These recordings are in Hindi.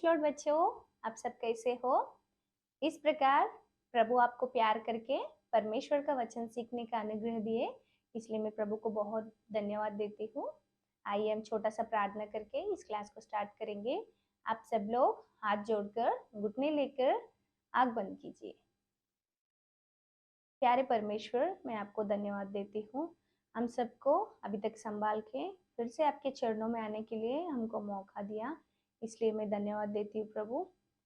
लॉर्ड बच्चों, आप सब कैसे हो? इस प्रकार प्रभु आपको प्यार करके परमेश्वर का वचन सीखने का अनुग्रह दिए, इसलिए मैं प्रभु को बहुत धन्यवाद देती हूँ। आइए हम छोटा सा प्रार्थना करके इस क्लास को स्टार्ट करेंगे। आप सब लोग हाथ जोड़कर घुटने लेकर आंख बंद कीजिए। प्यारे परमेश्वर, मैं आपको धन्यवाद देती हूँ। हम सबको अभी तक संभाल के फिर से आपके चरणों में आने के लिए हमको मौका दिया, इसलिए मैं धन्यवाद देती हूँ प्रभु।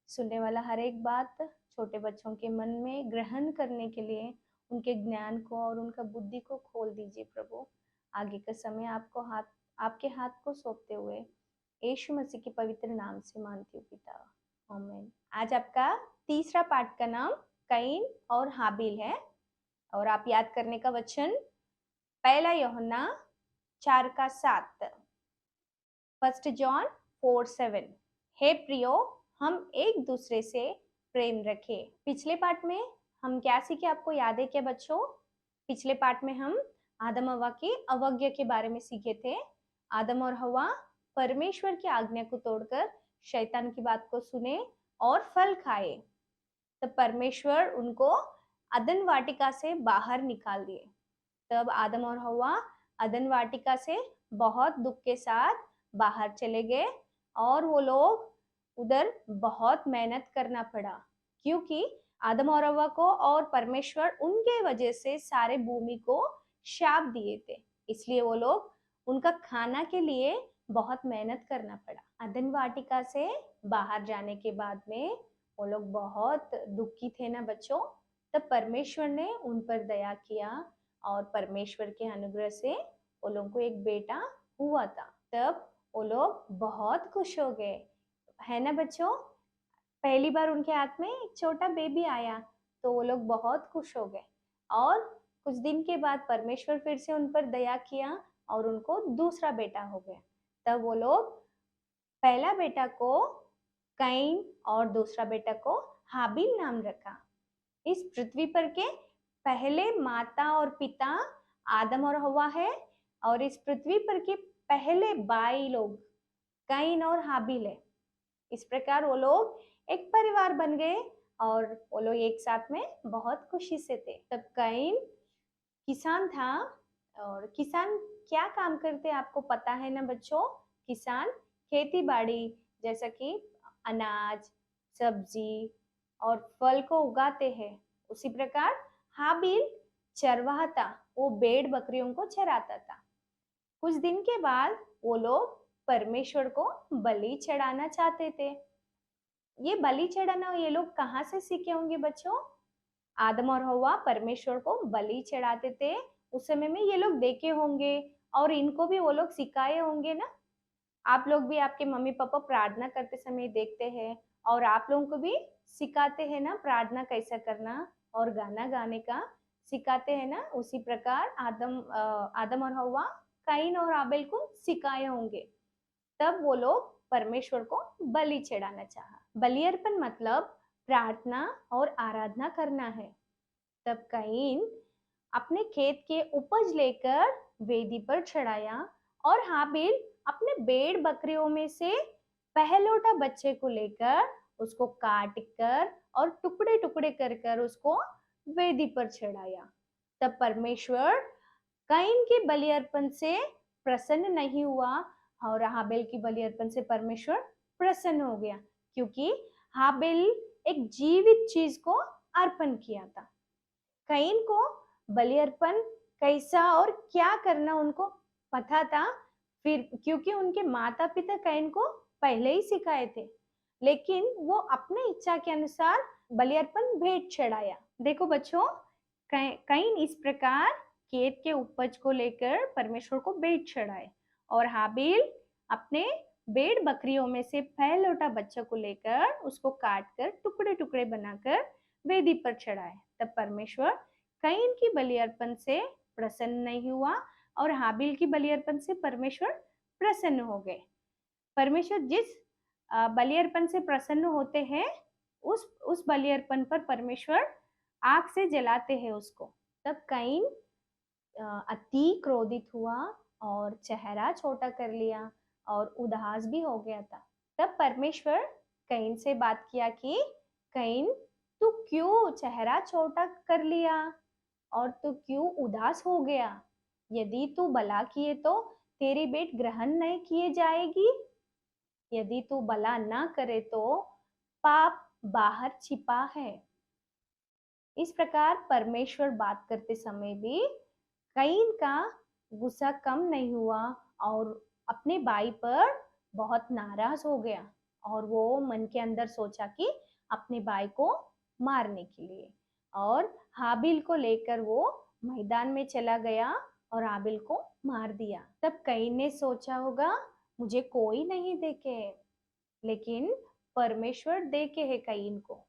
सुनने वाला हर एक बात छोटे बच्चों के मन में ग्रहण करने के लिए उनके ज्ञान को और उनका बुद्धि को खोल दीजिए प्रभु। आगे का समय आपके हाथ को सौंपते हुए यीशु मसीह के पवित्र नाम से मांगती हूँ पिता, आमीन। आज आपका तीसरा पाठ का नाम कैन और हाबिल है और आप याद करने का वचन पहला यूहन्ना 4:7, 1 जॉन 4:7। हे प्रियो, हम एक दूसरे से प्रेम रखें। पिछले पाठ में हम क्या सीखे, आपको याद है क्या बच्चों? पिछले पाठ में हम आदम हवा की अवज्ञा के बारे में सीखे थे। आदम और हवा परमेश्वर की आज्ञा को तोड़कर शैतान की बात को सुने और फल खाए, तब परमेश्वर उनको अदन वाटिका से बाहर निकाल दिए। तब आदम और हवा अदन वाटिका से बहुत दुख के साथ बाहर चले गए और वो लोग उधर बहुत मेहनत करना पड़ा, क्योंकि आदम और हवा को और परमेश्वर उनके वजह से सारे भूमि को शाप दिए थे, इसलिए वो लोग उनका खाना के लिए बहुत मेहनत करना पड़ा। अदन वाटिका से बाहर जाने के बाद में वो लोग बहुत दुखी थे ना बच्चों। तब परमेश्वर ने उन पर दया किया और परमेश्वर के अनुग्रह से वो लोगों को एक बेटा हुआ था। तब वो लोग बहुत खुश हो गए, है ना बच्चों? पहली बार उनके हाथ में एक छोटा बेबी आया तो वो लोग बहुत खुश हो गए और कुछ दिन के बाद परमेश्वर फिर से उन पर दया किया और उनको दूसरा बेटा हो गया। तब वो लोग पहला बेटा को कैन और दूसरा बेटा को हाबिल नाम रखा। इस पृथ्वी पर के पहले माता और पिता आदम और हवा है और इस पृथ्वी पर के पहले भाई लोग कैन और हाबिल है। इस प्रकार वो लोग एक परिवार बन गए और वो लोग एक साथ में बहुत खुशी से थे। तब कैन किसान था और किसान क्या काम करते आपको पता है ना बच्चों? किसान खेती बाड़ी जैसा कि अनाज, सब्जी और फल को उगाते हैं। उसी प्रकार हाबिल चरवाहा था, वो भेड़ बकरियों को चराता था। कुछ दिन के बाद वो लोग परमेश्वर को बलि चढ़ाना चाहते थे। ये बलि चढ़ाना ये लोग कहाँ से सीखे होंगे बच्चों? आदम और हवा परमेश्वर को बलि चढ़ाते थे, उस समय में ये लोग देखे होंगे और इनको भी वो लोग सिखाए होंगे ना। आप लोग भी आपके मम्मी पापा प्रार्थना करते समय देखते हैं और आप लोगों को भी सिखाते हैं ना प्रार्थना कैसा करना और गाना गाने का सिखाते हैं ना। उसी प्रकार आदम और हवा कैन और आबेल को सिखाए होंगे। तब वो लोग परमेश्वर को बलि चढ़ाना चाहा। बलि अर्पण मतलब प्रार्थना और आराधना करना है। तब कैन अपने खेत के उपज लेकर वेदी पर चढ़ाया और हाबिल अपने भेड़ बकरियों में से पहलौठा बच्चे को लेकर उसको काट कर और टुकड़े टुकड़े कर कर उसको वेदी पर चढ़ाया। तब परमेश्वर कैन के बलि अर्पण से प्रसन्न नहीं हुआ और हाबिल की बलि अर्पण से परमेश्वर प्रसन्न हो गया, क्योंकि हाबिल एक जीवित चीज को अर्पण किया था। कैन को बलि अर्पण कैसा और क्या करना उनको पता था, फिर क्योंकि उनके माता पिता कैन को पहले ही सिखाए थे, लेकिन वो अपने इच्छा के अनुसार बलि अर्पण भेंट चढ़ाया। देखो बच्चों, कैन इस प्रकार खेत के उपज को लेकर परमेश्वर को भेंट चढ़ाए और हाबिल अपने भेड़ बकरियों में से पहलौठा बच्चा को लेकर उसको काट कर टुकड़े टुकड़े बनाकर वेदी पर चढ़ाए। तब परमेश्वर कैन की बलि अर्पण से प्रसन्न नहीं हुआ और हाबिल की बलि अर्पण से परमेश्वर प्रसन्न हो गए। परमेश्वर जिस बलि अर्पण से प्रसन्न होते हैं उस बलि अर्पण पर परमेश्वर आग से जलाते हैं उसको। तब कैन अति क्रोधित हुआ और चेहरा छोटा कर लिया और उदास भी हो गया था। तब परमेश्वर कैन से बात किया कि कैन, तू क्यों चेहरा छोटा कर लिया और तू क्यों उदास हो गया? यदि तू भला किए तो तेरी भेंट ग्रहण नहीं किए जाएगी, यदि तू भला ना करे तो पाप बाहर छिपा है। इस प्रकार परमेश्वर बात करते समय भी कैन का गुस्सा कम नहीं हुआ और अपने भाई पर बहुत नाराज हो गया और वो मन के अंदर सोचा कि अपने भाई को मारने के लिए, और हाबिल को लेकर वो मैदान में चला गया और हाबिल को मार दिया। तब कैन ने सोचा होगा मुझे कोई नहीं देखे, लेकिन परमेश्वर देखे है कैन को।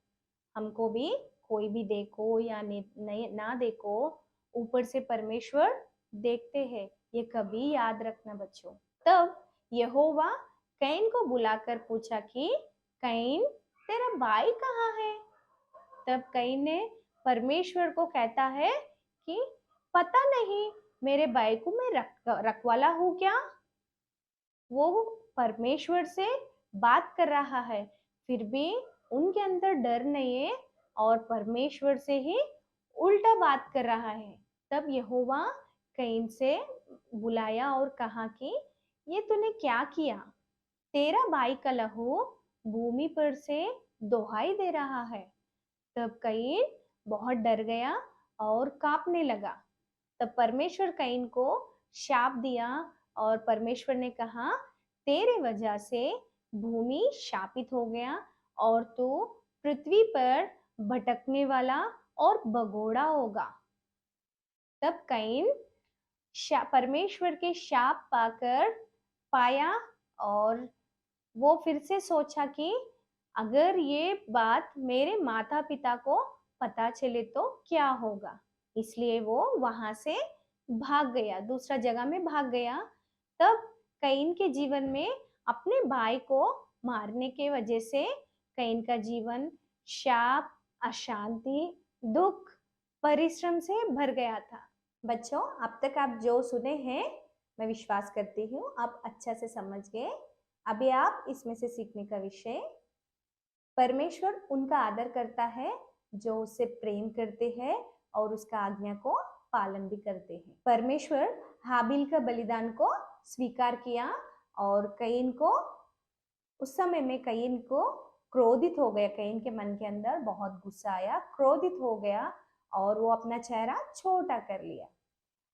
हमको भी कोई भी देखो या नहीं ना देखो, ऊपर से परमेश्वर देखते हैं, ये कभी याद रखना बच्चों। तब यहोवा कैन को बुलाकर पूछा कि कैन, तेरा भाई कहाँ है? तब कैन ने परमेश्वर को कहता है कि पता नहीं, मेरे भाई को मैं रखवाला हूँ क्या? वो परमेश्वर से बात कर रहा है, फिर भी उनके अंदर डर नहीं है और परमेश्वर से ही उल्टा बात कर रहा है। तब यहोवा कैन से बुलाया और कहा कि ये तूने क्या किया? तेरा भाई का लहू भूमि पर से दोहाई दे रहा है। तब कैन बहुत डर गया और कांपने लगा। तब परमेश्वर कैन को शाप दिया और परमेश्वर ने कहा, तेरे वजह से भूमि शापित हो गया और तू पृथ्वी पर भटकने वाला और भगोड़ा होगा। तब कैन परमेश्वर के शाप पाया और वो फिर से सोचा कि अगर ये बात मेरे माता पिता को पता चले तो क्या होगा, इसलिए वो वहां से भाग गया, दूसरा जगह में भाग गया। तब कैन के जीवन में अपने भाई को मारने के वजह से कैन का जीवन शाप, अशांति, दुख, परिश्रम से भर गया था। बच्चों, अब तक आप जो सुने हैं मैं विश्वास करती हूँ आप अच्छा से समझ गए। अभी आप इसमें से सीखने का विषय, परमेश्वर उनका आदर करता है जो उससे प्रेम करते हैं और उसका आज्ञा को पालन भी करते हैं। परमेश्वर हाबिल का बलिदान को स्वीकार किया और कैन को, उस समय में कैन को क्रोधित हो गया, कैन के मन के अंदर बहुत गुस्सा आया, क्रोधित हो गया और वो अपना चेहरा छोटा कर लिया।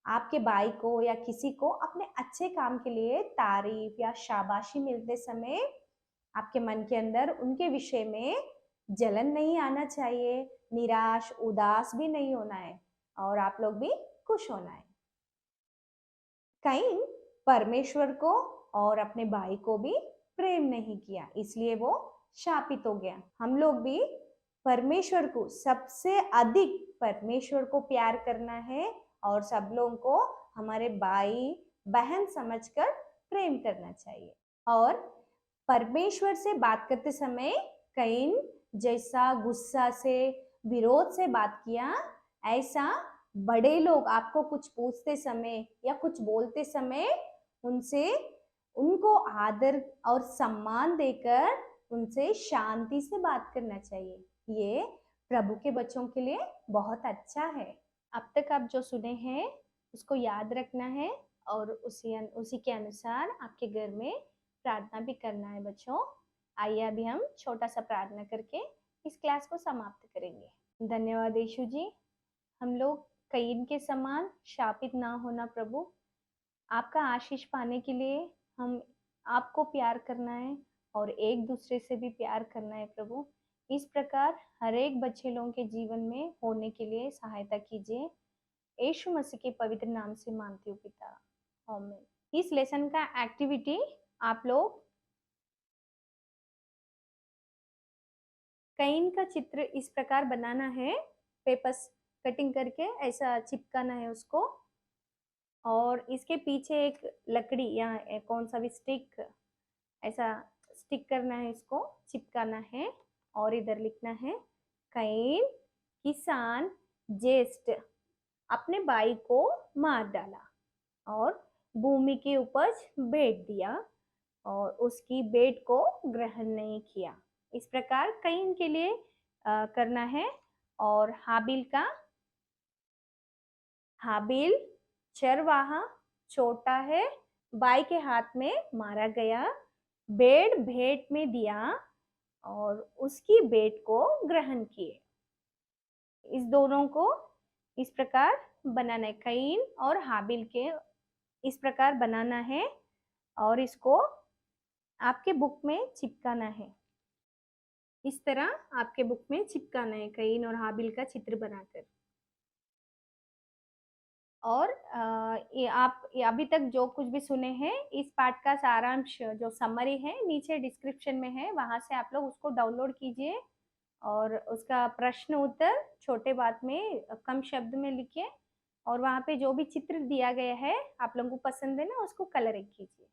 आपके भाई को या किसी को अपने अच्छे काम के लिए तारीफ या शाबाशी मिलते समय आपके मन के अंदर उनके विषय में जलन नहीं आना चाहिए, निराश उदास भी नहीं होना है और आप लोग भी खुश होना है। कैन परमेश्वर को और अपने भाई को भी प्रेम नहीं किया, इसलिए वो शापित हो गया। हम लोग भी परमेश्वर को, सबसे अधिक परमेश्वर को प्यार करना है और सब लोगों को हमारे भाई बहन समझकर प्रेम करना चाहिए। और परमेश्वर से बात करते समय कैन जैसा गुस्सा से, विरोध से बात किया, ऐसा बड़े लोग आपको कुछ पूछते समय या कुछ बोलते समय उनको आदर और सम्मान देकर उनसे शांति से बात करना चाहिए। ये प्रभु के बच्चों के लिए बहुत अच्छा है। अब तक आप जो सुने हैं उसको याद रखना है और उसी के अनुसार आपके घर में प्रार्थना भी करना है बच्चों। आइए अभी हम छोटा सा प्रार्थना करके इस क्लास को समाप्त करेंगे। धन्यवाद यीशु जी, हम लोग कैन के समान शापित ना होना प्रभु। आपका आशीष पाने के लिए हम आपको प्यार करना है और एक दूसरे से भी प्यार करना है प्रभु। इस प्रकार हर एक बच्चे लोगों के जीवन में होने के लिए सहायता कीजिए। यीशु मसीह के पवित्र नाम से मांगती हूँ पिता, आमीन। इस लेसन का एक्टिविटी आप लोग कैन का चित्र इस प्रकार बनाना है, पेपर्स कटिंग करके ऐसा चिपकाना है उसको, और इसके पीछे एक लकड़ी या कौन सा भी स्टिक ऐसा स्टिक करना है, इसको चिपकाना है और इधर लिखना है कैन किसान ज्येष्ठ अपने भाई को मार डाला और भूमि की उपज बेच दिया और उसकी बेट को ग्रहण नहीं किया। इस प्रकार कईन के लिए करना है। और हाबिल का, हाबिल चरवाहा, छोटा है, बाई के हाथ में मारा गया, भेड़ भेंट में दिया और उसकी भेंट को ग्रहण किए। इस दोनों को इस प्रकार बनाना है, कईन और हाबिल के इस प्रकार बनाना है और इसको आपके बुक में चिपकाना है। इस तरह आपके बुक में चिपकाना है, कईन और हाबिल का चित्र बनाकर। और ये अभी तक जो कुछ भी सुने हैं, इस पाठ का सारांश जो समरी है नीचे डिस्क्रिप्शन में है, वहां से आप लोग उसको डाउनलोड कीजिए और उसका प्रश्न उत्तर छोटे बात में कम शब्द में लिखिए और वहां पे जो भी चित्र दिया गया है आप लोगों को पसंद है ना, उसको कलरिंग कीजिए।